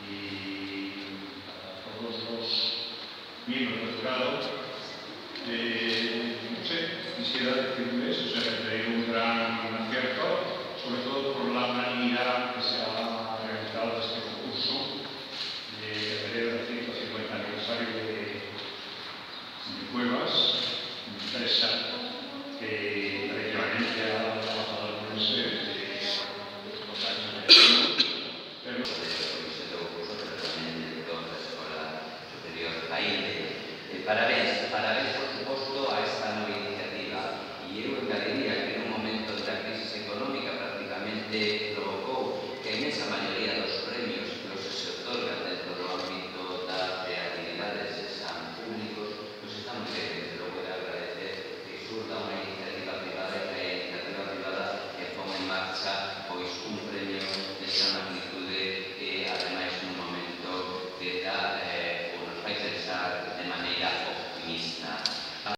Y a todos los miembros del jurado, no sé, quisiera decirles, o sea, que hay un gran acierto, sobre todo por la manera que se ha realizado este concurso de febrero del 150 aniversario de Cuevas, empresa que tradicionalmente ha trabajado con ese Parabéns, por suposto, a esta nova iniciativa. E eu engadiría que nun momento da crisis económica prácticamente